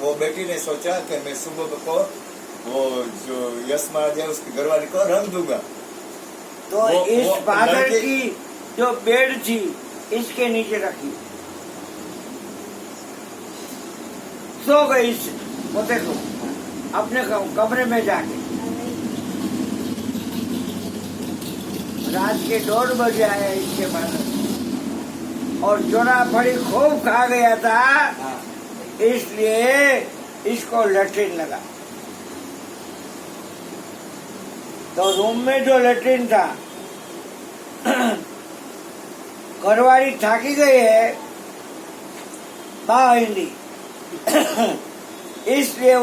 वो बेटी ने सोचा कि मैं सुबह को वो जो यश महाराज है उसकी घरवाली को रंग दूंगा. तो इस वो फादर लड़के- की जो बेड थी इसके नीचे रखी. सो गई. वो देखो अपने कमरे में जाके. रात के 2 बजे आया इसके बाद, और चोराफड़ी खूब खा गया था, इसलिए इसको लैट्रिन लगा. तो रूम में जो लैट्रिन था, घरवाली थाकी गई है हिंदी, इसलिए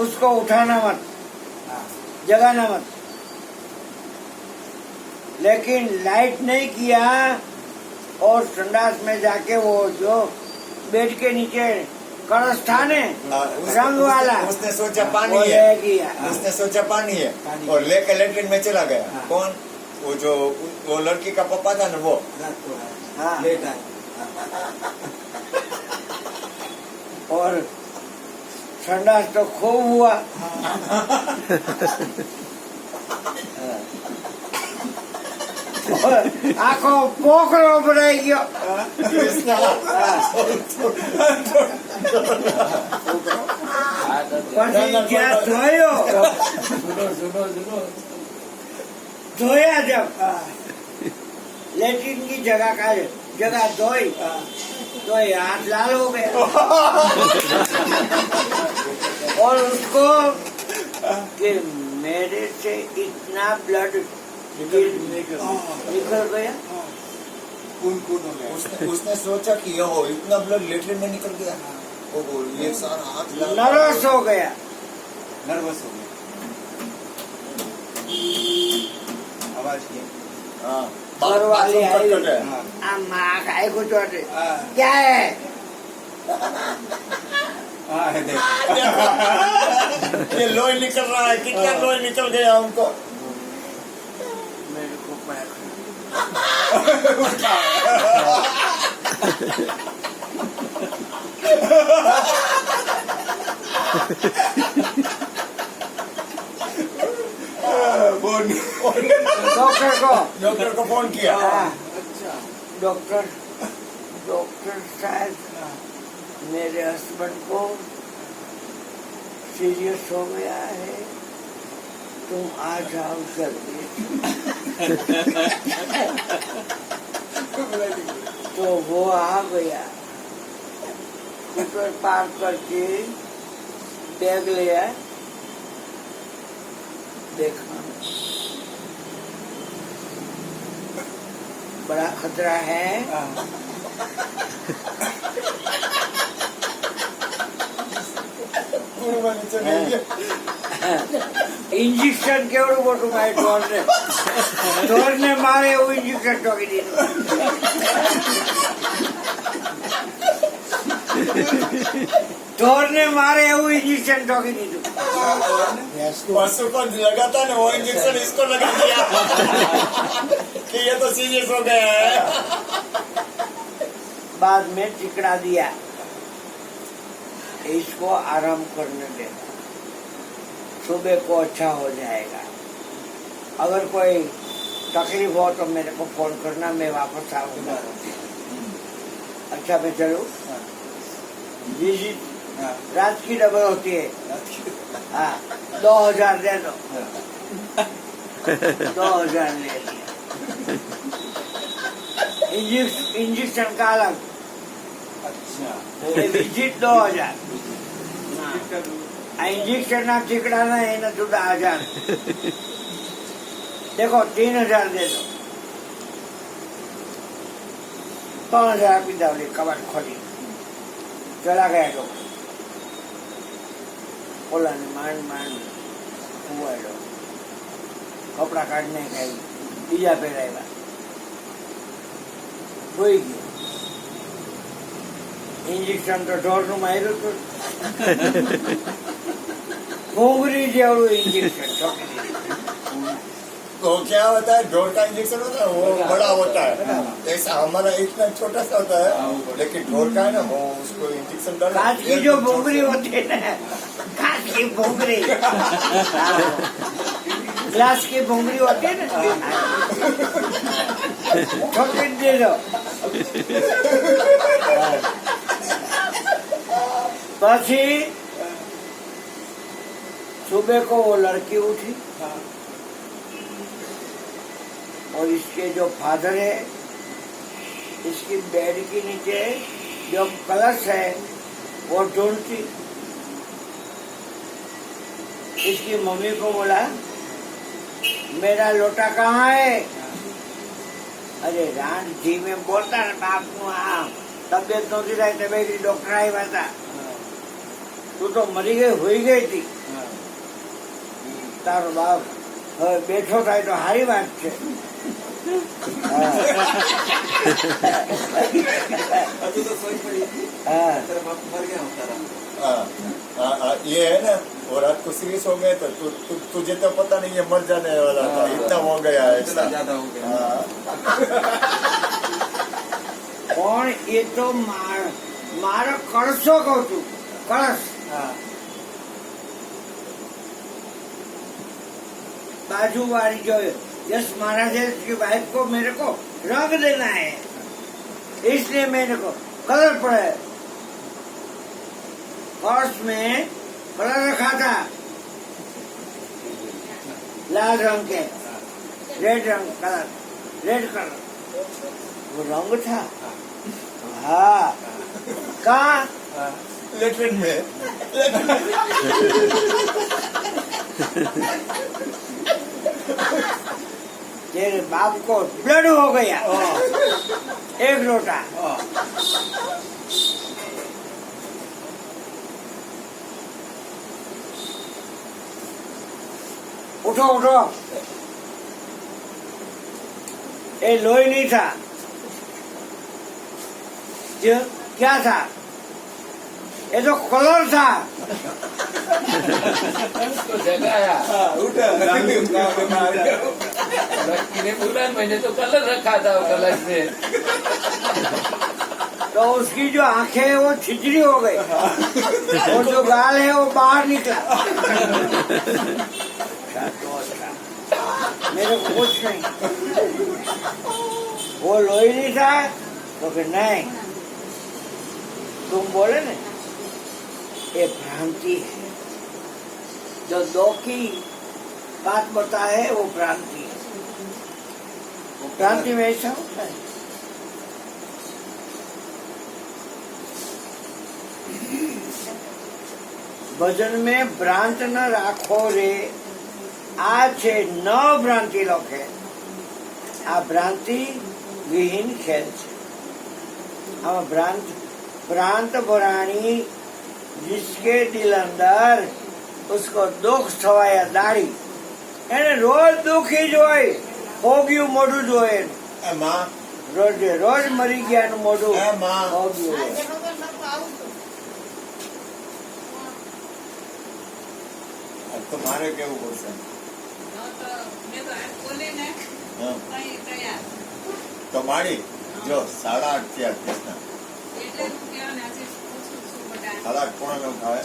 उसको उठाना मत, जगाना मत. लेकिन लाइट नहीं किया, और संडास में जाके वो जो बेड के नीचे कलश था ने रंग वाला, उसने सोचा पानी वो है, ले गया. उसने सोचा पानी है पानी और लेके लेटरिन में चला गया. हाँ. कौन? वो लड़की का पापा था ना, वो रात को हाँ. लेट आए. और संडास तो खूब हुआ. आखो पोखरो भराई गयो. પછી જ્યાં ધોયો, धोया जब लेट्रिन की जगह धोई, तो ये हाथ लाल हो गया. और उसको कि मेरे से इतना ब्लड निकल गया. कून हो गया. उसने सोचा कि यो इतना ब्लड लेटरिन में निकल गया. वो ये सारा हाथ लाल- नर्वस हो गया. नर्वस हो गया. आवाज किया. हाँ घर वाली आई कटकट है। माँ खाए कुछ और हाँ। क्या है हाँ है देख ये लोही निकल रहा है, कितना लोही निकल गया हमको। मेरे को पैर डॉक्टर को फोन किया। हाँ, अच्छा डॉक्टर साहब मेरे हस्बैंड को सीरियस हो गया है, तुम आ जाओ जल्दी। तो वो आ गया, स्कूटर पार्क करके बैग लिया, देखा बड़ा खतरा है, इंजेक्शन केवड़ું મોટું મારે ઢોરને મારે એવું ઇન્જેક્શન ઠોકી દીધું. ઢોરને મારે એવું ઇન્જેક્શન ઠોકી દીધું. पशु को लगाता ना वो इंजेक्शन इसको लगा दिया कि ये तो सीरियस हो गया है। बाद में टिकड़ा दिया, इसको आराम करने देना, सुबह को अच्छा हो जाएगा। अगर कोई तकलीफ हो तो मेरे को फोन करना, मैं वापस आऊंगा। अच्छा मैं चलूं? विजिट रात की डबल होती है। हाँ 2000 दे दो। 2000 ले लिया। इंजेक्शन का अलग, अच्छा विजिट 2000, इंजेक्शन ना टिकड़ा ना है ना जुड़ा 1000। देखो 3000 दे दो। 3000 આપી દો, કબાટ ખોલી ચલા ગયા લોકો. ઓલાને માંડ હુવાડ્યો, કપડા કાઢને ખાઈ બીજા પહેરાવ્યા, હોઈ ગયો. इंजेक्शन तो ढोरનું માર્યું હતું, ઘોંઘરી જેવડું इंजेक्शन ઠોકી દીધું. तो क्या होता है, ढोर का इंजेक्शन होता है वो बड़ा होता है, ऐसा हमारा इतना छोटा सा होता है, लेकिन ढोर का है ना वो उसको इंजेक्शन डालना। कांच की जो भोंगरी होती है ना, कांच की भोंगरी, ग्लास की भोंगरी होती है ना, ठोकी दे दो. પછી सुबह को वो लड़की उठी और इसके जो फादर है, इसकी बेड के नीचे जो कलश है वो ढूंढती. इसकी मम्मी को बोला मेरा लोटा कहाँ है? अरे रान जी में बोलता है बाप नु आ तबियत नहोती થાય તમે ડોક્ટર આવ્યા હતા, તું તો મરી ગઈ હોઈ ગઈ હતી. તારો બાપ હવે બેઠો થાય તો સારી વાત છે. अभी तो सोई पड़ी थी, हाँ. तेरा बाप मर गया होता रहा। ये है ना, वो रात को सीरियस हो गए तो तुझे तो पता नहीं ये मर जाने वाला था, इतना हो गया है इतना ऐसा। ज्यादा हो गया। हाँ। પણ એ તો મારો કળશો કહું છું, કળશ. हाँ बाजू वाली जो यश महाराज है, उसकी वाइफ को मेरे को रंग देना है, इसलिए मेरे को कलर पड़ा है. पर्स में कलर रखा था लाल रंग के, रेड रंग कलर, रेड कलर वो रंग था. हाँ कहाँ? लेटरिन में। तेरे बाप को ब्लड हो गया, एक लोटा. उठो उठो, ये लोही नहीं था, जो क्या था, ये तो कलर था। उसको जगाया, हाँ, उठा लड़की ने बोला मैंने तो कलर रखा था वो कलर से। तो उसकी जो आंखें है वो छिजरी हो गई और जो गाल है वो बाहर निकला। मेरे को कुछ नहीं, वो लोही नहीं था। तो फिर नहीं, तुम बोले ना ये भ्रांति है, जो दो की बात बताए वो भ्रांति है। भ्रांति में ऐसा होता है। भजन में भ्रांत न राखो रे, आ छे न भ्रांति लोके, आ भ्रांति विहीन खेल छे। हम भ्रांत भराणी जिसके दिल अंदर उसको दुख थवाया दाढ़ी, એને રોજ દુઃખી જ હોય, ભોગ્યું મોઢું જ હોય એનું. એ માં રોજે રોજ મરી ગયાનું મોઢું એ માં ભોગ્યું હોય. તો મારે કેવું પડશે હા. તો માડી જો 8:30 થયા કૃષ્ણ 8:30 પોણા 9 થાય